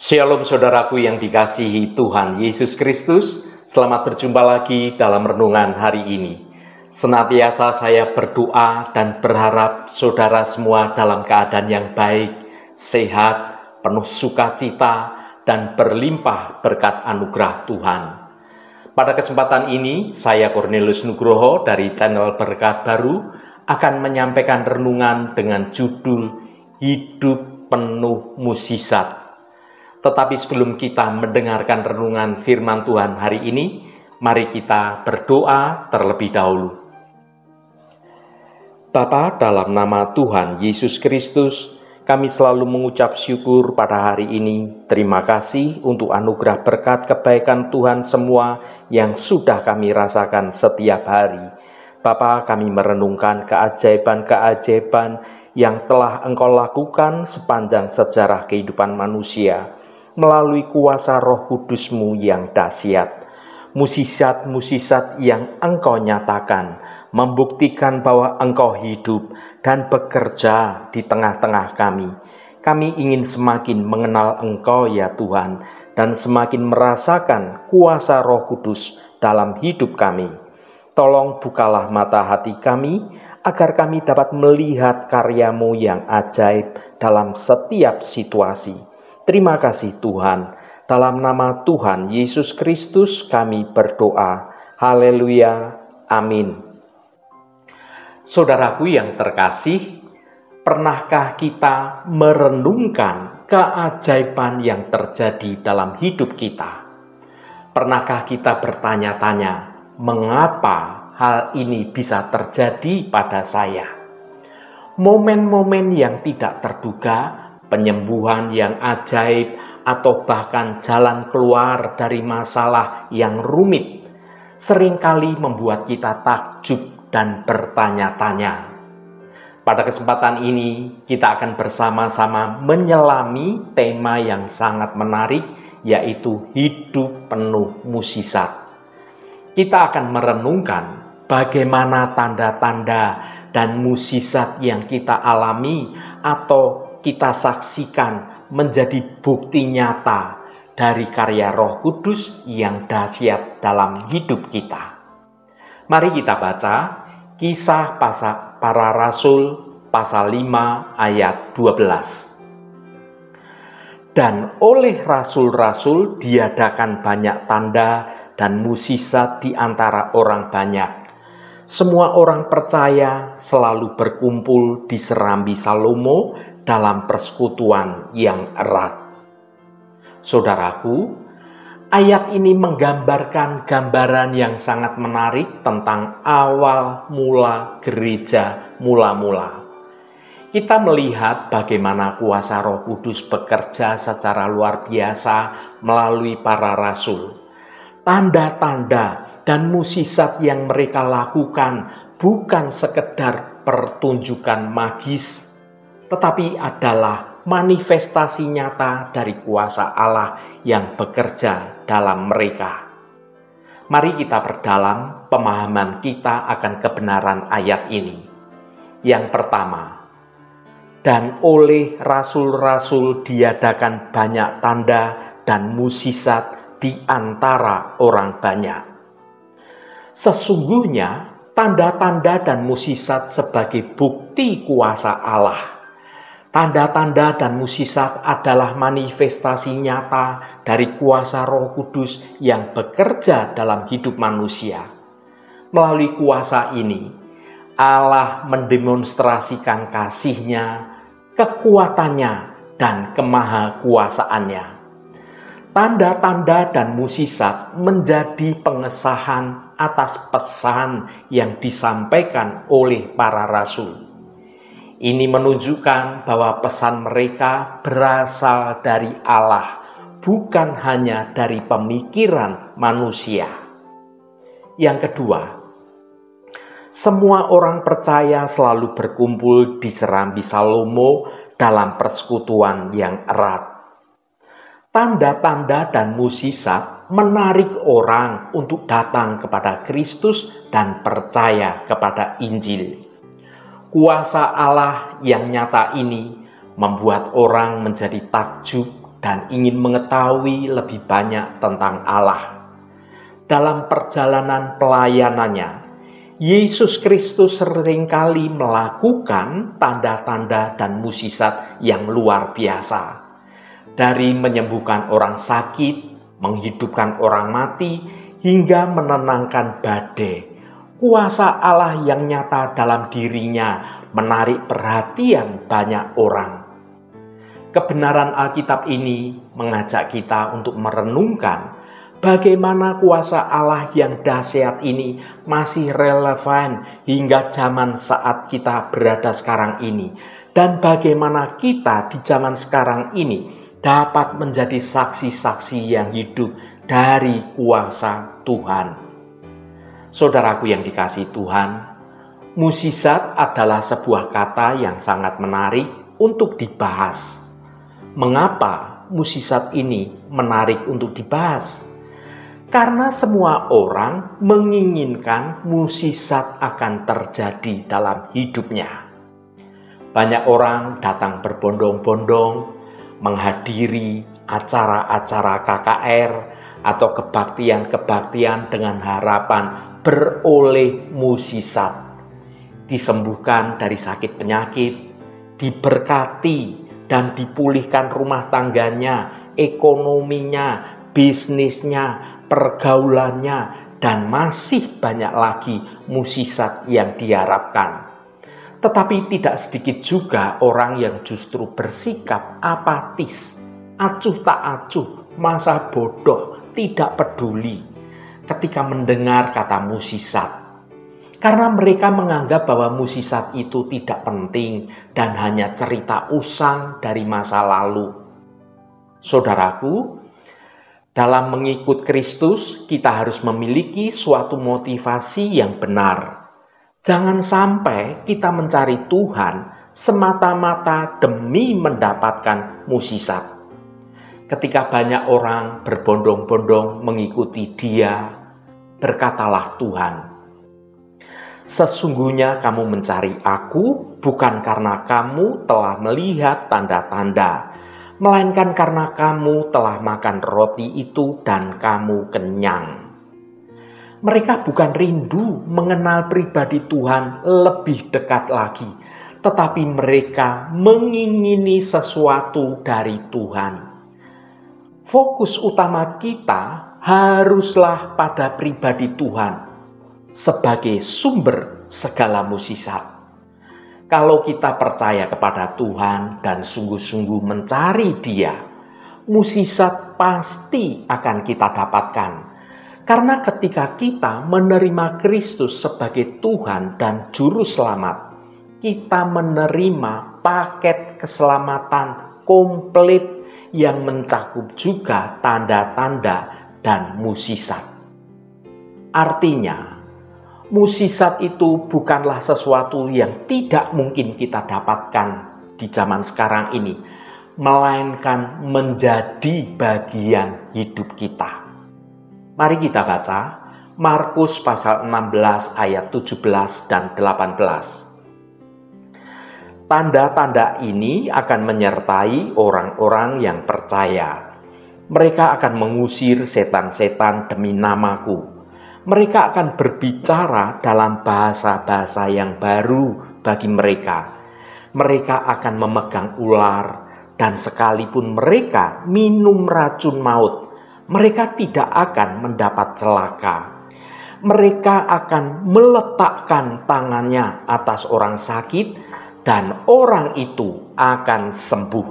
Shalom saudaraku yang dikasihi Tuhan Yesus Kristus. Selamat berjumpa lagi dalam renungan hari ini. Senantiasa saya berdoa dan berharap saudara semua dalam keadaan yang baik, sehat, penuh sukacita, dan berlimpah berkat anugerah Tuhan. Pada kesempatan ini, saya Cornelius Nugroho dari channel Berkat Baru akan menyampaikan renungan dengan judul Hidup Penuh Mukjizat. Tetapi sebelum kita mendengarkan renungan firman Tuhan hari ini, mari kita berdoa terlebih dahulu. Bapa, dalam nama Tuhan Yesus Kristus, kami selalu mengucap syukur pada hari ini. Terima kasih untuk anugerah berkat kebaikan Tuhan semua yang sudah kami rasakan setiap hari. Bapa, kami merenungkan keajaiban-keajaiban yang telah Engkau lakukan sepanjang sejarah kehidupan manusia melalui kuasa Roh Kudus-Mu yang dahsyat. Mukjizat-mukjizat yang Engkau nyatakan membuktikan bahwa Engkau hidup dan bekerja di tengah-tengah kami. Kami ingin semakin mengenal Engkau ya Tuhan, dan semakin merasakan kuasa Roh Kudus dalam hidup kami. Tolong bukalah mata hati kami, agar kami dapat melihat karya-Mu yang ajaib dalam setiap situasi. Terima kasih Tuhan. Dalam nama Tuhan Yesus Kristus kami berdoa. Haleluya. Amin. Saudaraku yang terkasih, pernahkah kita merenungkan keajaiban yang terjadi dalam hidup kita? Pernahkah kita bertanya-tanya, mengapa hal ini bisa terjadi pada saya? Momen-momen yang tidak terduga, penyembuhan yang ajaib, atau bahkan jalan keluar dari masalah yang rumit, seringkali membuat kita takjub dan bertanya-tanya. Pada kesempatan ini, kita akan bersama-sama menyelami tema yang sangat menarik, yaitu hidup penuh mukjizat. Kita akan merenungkan bagaimana tanda-tanda dan mukjizat yang kita alami atau kita saksikan menjadi bukti nyata dari karya Roh Kudus yang dahsyat dalam hidup kita. Mari kita baca Kisah Para Rasul pasal 5 ayat 12. Dan oleh rasul-rasul diadakan banyak tanda dan mukjizat di antara orang banyak. Semua orang percaya selalu berkumpul di serambi Salomo dalam persekutuan yang erat. Saudaraku, ayat ini menggambarkan gambaran yang sangat menarik tentang awal mula gereja mula-mula. Kita melihat bagaimana kuasa Roh Kudus bekerja secara luar biasa melalui para rasul. Tanda-tanda dan mukjizat yang mereka lakukan bukan sekedar pertunjukan magis, tetapi adalah manifestasi nyata dari kuasa Allah yang bekerja dalam mereka. Mari kita perdalam pemahaman kita akan kebenaran ayat ini. Yang pertama, dan oleh rasul-rasul diadakan banyak tanda dan mukjizat di antara orang banyak. Sesungguhnya tanda-tanda dan mukjizat sebagai bukti kuasa Allah. Tanda-tanda dan mukjizat adalah manifestasi nyata dari kuasa Roh Kudus yang bekerja dalam hidup manusia. Melalui kuasa ini, Allah mendemonstrasikan kasih-Nya, kekuatannya, dan kemahakuasaannya. Tanda-tanda dan mukjizat menjadi pengesahan atas pesan yang disampaikan oleh para rasul. Ini menunjukkan bahwa pesan mereka berasal dari Allah, bukan hanya dari pemikiran manusia. Yang kedua, semua orang percaya selalu berkumpul di serambi Salomo dalam persekutuan yang erat. Tanda-tanda dan mukjizat menarik orang untuk datang kepada Kristus dan percaya kepada Injil. Kuasa Allah yang nyata ini membuat orang menjadi takjub dan ingin mengetahui lebih banyak tentang Allah. Dalam perjalanan pelayanannya, Yesus Kristus seringkali melakukan tanda-tanda dan mukjizat yang luar biasa. Dari menyembuhkan orang sakit, menghidupkan orang mati, hingga menenangkan badai. Kuasa Allah yang nyata dalam dirinya menarik perhatian banyak orang. Kebenaran Alkitab ini mengajak kita untuk merenungkan bagaimana kuasa Allah yang dahsyat ini masih relevan hingga zaman saat kita berada sekarang ini. Dan bagaimana kita di zaman sekarang ini dapat menjadi saksi-saksi yang hidup dari kuasa Tuhan. Saudaraku yang dikasihi Tuhan, mukjizat adalah sebuah kata yang sangat menarik untuk dibahas. Mengapa mukjizat ini menarik untuk dibahas? Karena semua orang menginginkan mukjizat akan terjadi dalam hidupnya. Banyak orang datang berbondong-bondong menghadiri acara-acara KKR atau kebaktian-kebaktian dengan harapan beroleh mukjizat, disembuhkan dari sakit penyakit, diberkati dan dipulihkan rumah tangganya, ekonominya, bisnisnya, pergaulannya, dan masih banyak lagi mukjizat yang diharapkan. Tetapi tidak sedikit juga orang yang justru bersikap apatis, acuh tak acuh, masa bodoh, tidak peduli ketika mendengar kata mukjizat. Karena mereka menganggap bahwa mukjizat itu tidak penting dan hanya cerita usang dari masa lalu. Saudaraku, dalam mengikut Kristus, kita harus memiliki suatu motivasi yang benar. Jangan sampai kita mencari Tuhan semata-mata demi mendapatkan mukjizat. Ketika banyak orang berbondong-bondong mengikuti Dia, berkatalah Tuhan, "Sesungguhnya kamu mencari Aku bukan karena kamu telah melihat tanda-tanda, melainkan karena kamu telah makan roti itu dan kamu kenyang." Mereka bukan rindu mengenal pribadi Tuhan lebih dekat lagi, tetapi mereka mengingini sesuatu dari Tuhan. Fokus utama kita haruslah pada pribadi Tuhan sebagai sumber segala mukjizat. Kalau kita percaya kepada Tuhan dan sungguh-sungguh mencari Dia, mukjizat pasti akan kita dapatkan. Karena ketika kita menerima Kristus sebagai Tuhan dan Juru Selamat, kita menerima paket keselamatan komplit yang mencakup juga tanda-tanda dan mukjizat. Artinya, mukjizat itu bukanlah sesuatu yang tidak mungkin kita dapatkan di zaman sekarang ini, melainkan menjadi bagian hidup kita. Mari kita baca Markus pasal 16 ayat 17 dan 18. Tanda-tanda ini akan menyertai orang-orang yang percaya. Mereka akan mengusir setan-setan demi namaku. Mereka akan berbicara dalam bahasa-bahasa yang baru bagi mereka. Mereka akan memegang ular, dan sekalipun mereka minum racun maut, mereka tidak akan mendapat celaka. Mereka akan meletakkan tangannya atas orang sakit dan orang itu akan sembuh.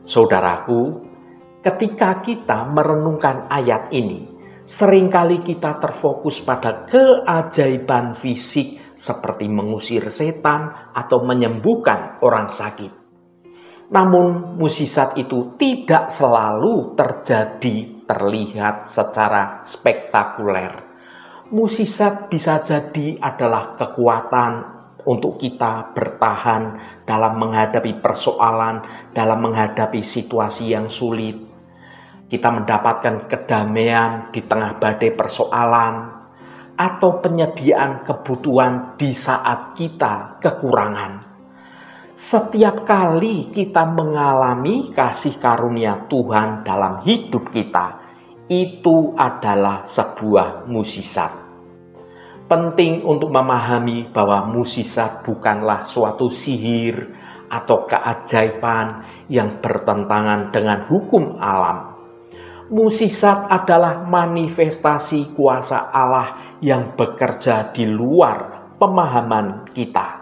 Saudaraku, ketika kita merenungkan ayat ini, seringkali kita terfokus pada keajaiban fisik seperti mengusir setan atau menyembuhkan orang sakit. Namun mukjizat itu tidak selalu terlihat secara spektakuler. Mukjizat bisa jadi adalah kekuatan untuk kita bertahan dalam menghadapi persoalan, dalam menghadapi situasi yang sulit. Kita mendapatkan kedamaian di tengah badai persoalan, atau penyediaan kebutuhan di saat kita kekurangan. Setiap kali kita mengalami kasih karunia Tuhan dalam hidup kita, itu adalah sebuah mukjizat. Penting untuk memahami bahwa mukjizat bukanlah suatu sihir atau keajaiban yang bertentangan dengan hukum alam. Mukjizat adalah manifestasi kuasa Allah yang bekerja di luar pemahaman kita.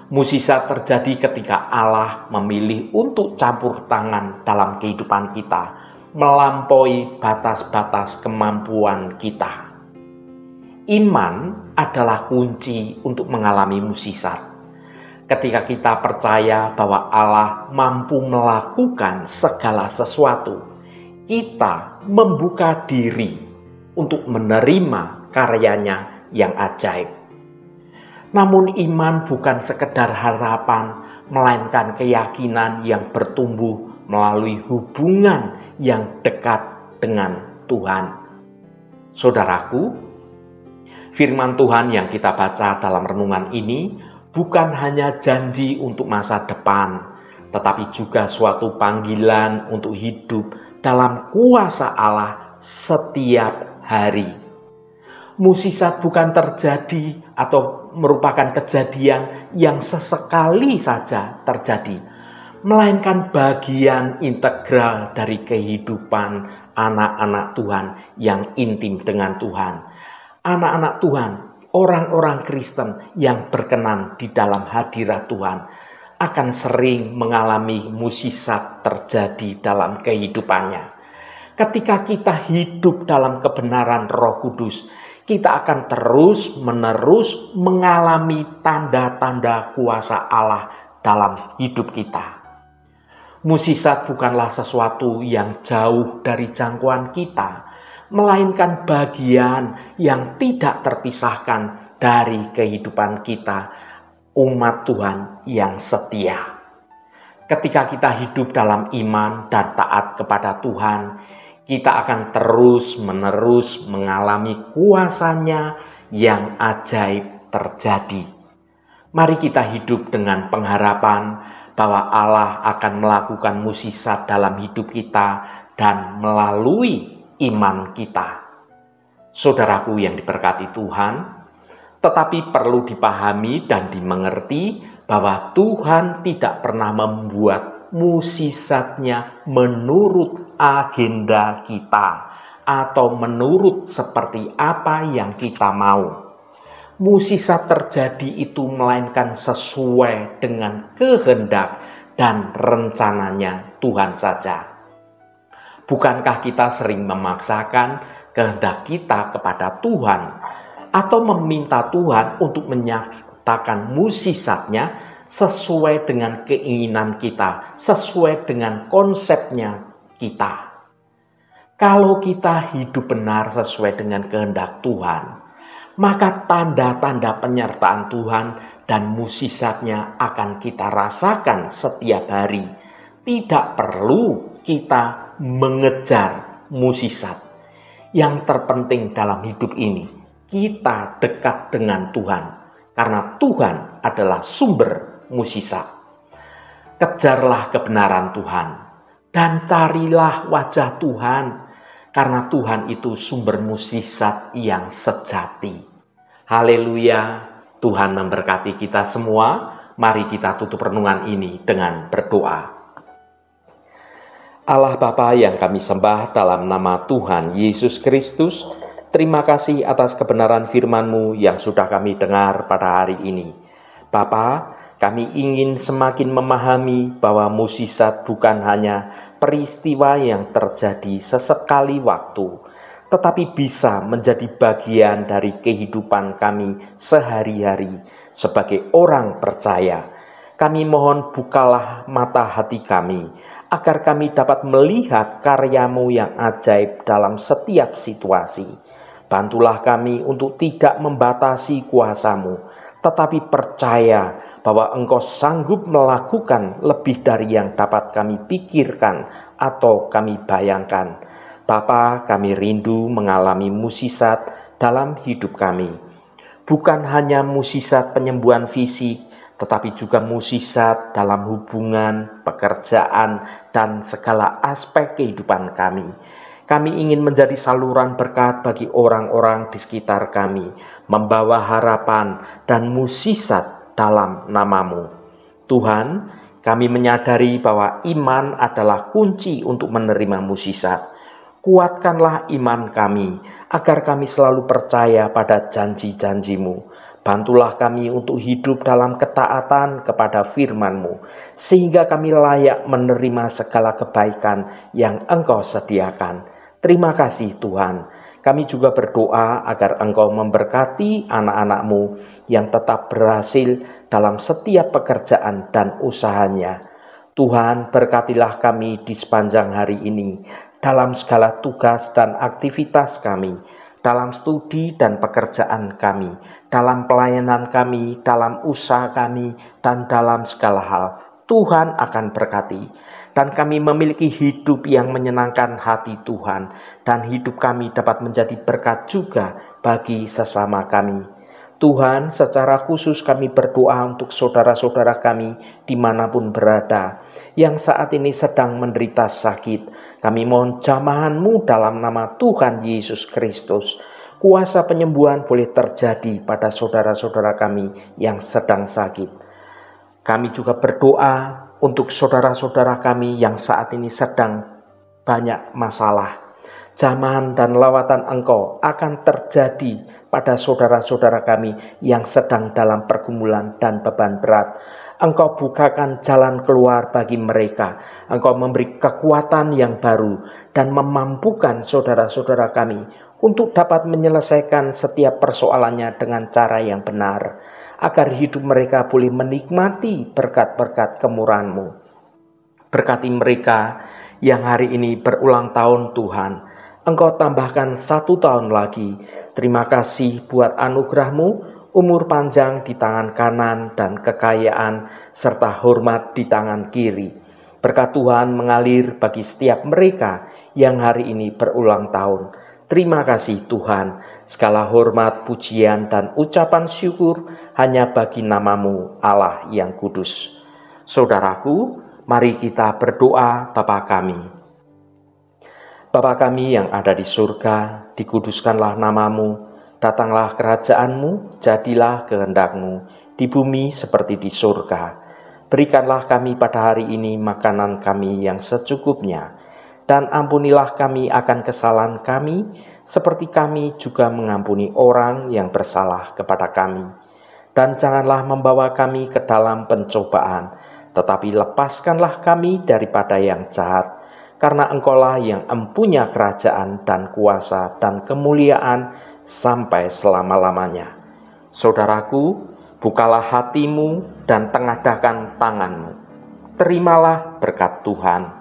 Mukjizat terjadi ketika Allah memilih untuk campur tangan dalam kehidupan kita, melampaui batas-batas kemampuan kita. Iman adalah kunci untuk mengalami mukjizat. Ketika kita percaya bahwa Allah mampu melakukan segala sesuatu, kita membuka diri untuk menerima karyanya yang ajaib. Namun iman bukan sekedar harapan, melainkan keyakinan yang bertumbuh melalui hubungan yang dekat dengan Tuhan. Saudaraku, firman Tuhan yang kita baca dalam renungan ini bukan hanya janji untuk masa depan, tetapi juga suatu panggilan untuk hidup dalam kuasa Allah setiap hari. Mukjizat bukan terjadi atau merupakan kejadian yang sesekali saja terjadi, melainkan bagian integral dari kehidupan anak-anak Tuhan yang intim dengan Tuhan. Anak-anak Tuhan, orang-orang Kristen yang berkenan di dalam hadirat Tuhan, akan sering mengalami mukjizat terjadi dalam kehidupannya. Ketika kita hidup dalam kebenaran Roh Kudus, kita akan terus-menerus mengalami tanda-tanda kuasa Allah dalam hidup kita. Mukjizat bukanlah sesuatu yang jauh dari jangkauan kita, melainkan bagian yang tidak terpisahkan dari kehidupan kita, umat Tuhan yang setia. Ketika kita hidup dalam iman dan taat kepada Tuhan, kita akan terus-menerus mengalami kuasanya yang ajaib terjadi. Mari kita hidup dengan pengharapan bahwa Allah akan melakukan mukjizat dalam hidup kita dan melalui iman kita. Saudaraku yang diberkati Tuhan, tetapi perlu dipahami dan dimengerti bahwa Tuhan tidak pernah membuat mukjizatnya menurut agenda kita atau menurut seperti apa yang kita mau. Mukjizat terjadi itu melainkan sesuai dengan kehendak dan rencananya Tuhan saja. Bukankah kita sering memaksakan kehendak kita kepada Tuhan atau meminta Tuhan untuk menyatakan mukjizatnya sesuai dengan keinginan kita, sesuai dengan konsepnya kita? Kalau kita hidup benar sesuai dengan kehendak Tuhan, maka tanda-tanda penyertaan Tuhan dan mukjizatnya akan kita rasakan setiap hari. Tidak perlu kita mengejar mukjizat. Yang terpenting dalam hidup ini, kita dekat dengan Tuhan, karena Tuhan adalah sumber mukjizat. Kejarlah kebenaran Tuhan dan carilah wajah Tuhan, karena Tuhan itu sumber mukjizat yang sejati. Haleluya, Tuhan memberkati kita semua. Mari kita tutup renungan ini dengan berdoa. Allah Bapa yang kami sembah dalam nama Tuhan Yesus Kristus, terima kasih atas kebenaran firman-Mu yang sudah kami dengar pada hari ini. Bapa, kami ingin semakin memahami bahwa mukjizat bukan hanya peristiwa yang terjadi sesekali waktu, tetapi bisa menjadi bagian dari kehidupan kami sehari-hari sebagai orang percaya. Kami mohon bukalah mata hati kami, agar kami dapat melihat karya-Mu yang ajaib dalam setiap situasi. Bantulah kami untuk tidak membatasi kuasa-Mu, tetapi percaya bahwa Engkau sanggup melakukan lebih dari yang dapat kami pikirkan atau kami bayangkan. Bapa, kami rindu mengalami mukjizat dalam hidup kami. Bukan hanya mukjizat penyembuhan fisik, tetapi juga mukjizat dalam hubungan, pekerjaan, dan segala aspek kehidupan kami. Kami ingin menjadi saluran berkat bagi orang-orang di sekitar kami, membawa harapan dan mukjizat dalam nama-Mu. Tuhan, kami menyadari bahwa iman adalah kunci untuk menerima mukjizat. Kuatkanlah iman kami, agar kami selalu percaya pada janji-janji-Mu. Bantulah kami untuk hidup dalam ketaatan kepada firman-Mu, sehingga kami layak menerima segala kebaikan yang Engkau sediakan. Terima kasih Tuhan. Kami juga berdoa agar Engkau memberkati anak-anak-Mu yang tetap berhasil dalam setiap pekerjaan dan usahanya. Tuhan, berkatilah kami di sepanjang hari ini, dalam segala tugas dan aktivitas kami, dalam studi dan pekerjaan kami, dalam pelayanan kami, dalam usaha kami, dan dalam segala hal. Tuhan akan berkati. Dan kami memiliki hidup yang menyenangkan hati Tuhan, dan hidup kami dapat menjadi berkat juga bagi sesama kami. Tuhan, secara khusus kami berdoa untuk saudara-saudara kami dimanapun berada, yang saat ini sedang menderita sakit. Kami mohon jamahan-Mu dalam nama Tuhan Yesus Kristus. Kuasa penyembuhan boleh terjadi pada saudara-saudara kami yang sedang sakit. Kami juga berdoa untuk saudara-saudara kami yang saat ini sedang banyak masalah. Jamahan dan lawatan Engkau akan terjadi pada saudara-saudara kami yang sedang dalam pergumulan dan beban berat. Engkau bukakan jalan keluar bagi mereka. Engkau memberi kekuatan yang baru dan memampukan saudara-saudara kami untuk dapat menyelesaikan setiap persoalannya dengan cara yang benar, agar hidup mereka boleh menikmati berkat-berkat kemurahan-Mu. Berkati mereka yang hari ini berulang tahun Tuhan. Engkau tambahkan 1 tahun lagi. Terima kasih buat anugerah-Mu, umur panjang di tangan kanan dan kekayaan serta hormat di tangan kiri. Berkat Tuhan mengalir bagi setiap mereka yang hari ini berulang tahun. Terima kasih Tuhan, segala hormat, pujian, dan ucapan syukur hanya bagi nama-Mu Allah yang kudus. Saudaraku, mari kita berdoa Bapa kami. Bapa kami yang ada di surga, dikuduskanlah nama-Mu, datanglah kerajaan-Mu, jadilah kehendak-Mu, di bumi seperti di surga. Berikanlah kami pada hari ini makanan kami yang secukupnya, dan ampunilah kami akan kesalahan kami, seperti kami juga mengampuni orang yang bersalah kepada kami. Dan janganlah membawa kami ke dalam pencobaan, tetapi lepaskanlah kami daripada yang jahat, karena Engkaulah yang empunya kerajaan dan kuasa dan kemuliaan sampai selama-lamanya. Saudaraku, bukalah hatimu dan tengadahkan tanganmu. Terimalah berkat Tuhan.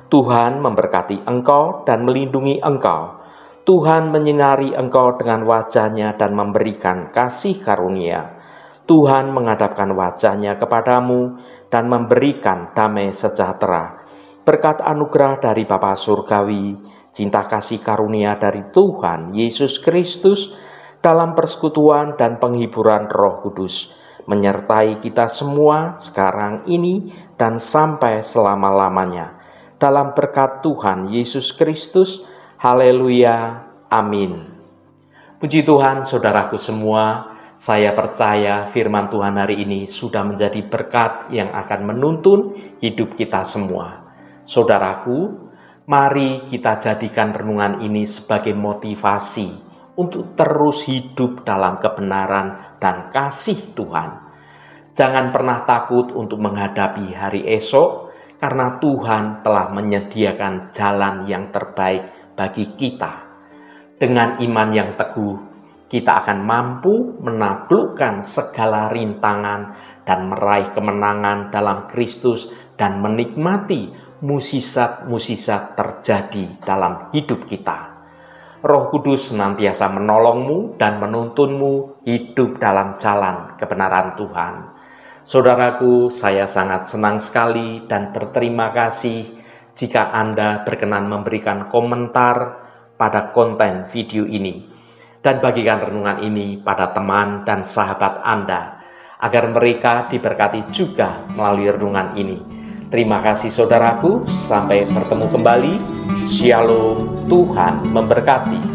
Tuhan memberkati engkau dan melindungi engkau. Tuhan menyinari engkau dengan wajah-Nya dan memberikan kasih karunia. Tuhan menghadapkan wajah-Nya kepadamu dan memberikan damai sejahtera. Berkat anugerah dari Bapa Surgawi, cinta kasih karunia dari Tuhan Yesus Kristus, dalam persekutuan dan penghiburan Roh Kudus, menyertai kita semua sekarang ini dan sampai selama-lamanya. Dalam berkat Tuhan Yesus Kristus, haleluya, amin. Puji Tuhan, saudaraku semua, saya percaya firman Tuhan hari ini sudah menjadi berkat yang akan menuntun hidup kita semua. Saudaraku, mari kita jadikan renungan ini sebagai motivasi untuk terus hidup dalam kebenaran dan kasih Tuhan. Jangan pernah takut untuk menghadapi hari esok, karena Tuhan telah menyediakan jalan yang terbaik bagi kita. Dengan iman yang teguh, kita akan mampu menaklukkan segala rintangan dan meraih kemenangan dalam Kristus dan menikmati mukjizat-mukjizat terjadi dalam hidup kita. Roh Kudus senantiasa menolongmu dan menuntunmu hidup dalam jalan kebenaran Tuhan. Saudaraku, saya sangat senang sekali dan berterima kasih jika Anda berkenan memberikan komentar pada konten video ini dan bagikan renungan ini pada teman dan sahabat Anda, agar mereka diberkati juga melalui renungan ini. Terima kasih saudaraku, sampai bertemu kembali. Shalom, Tuhan memberkati.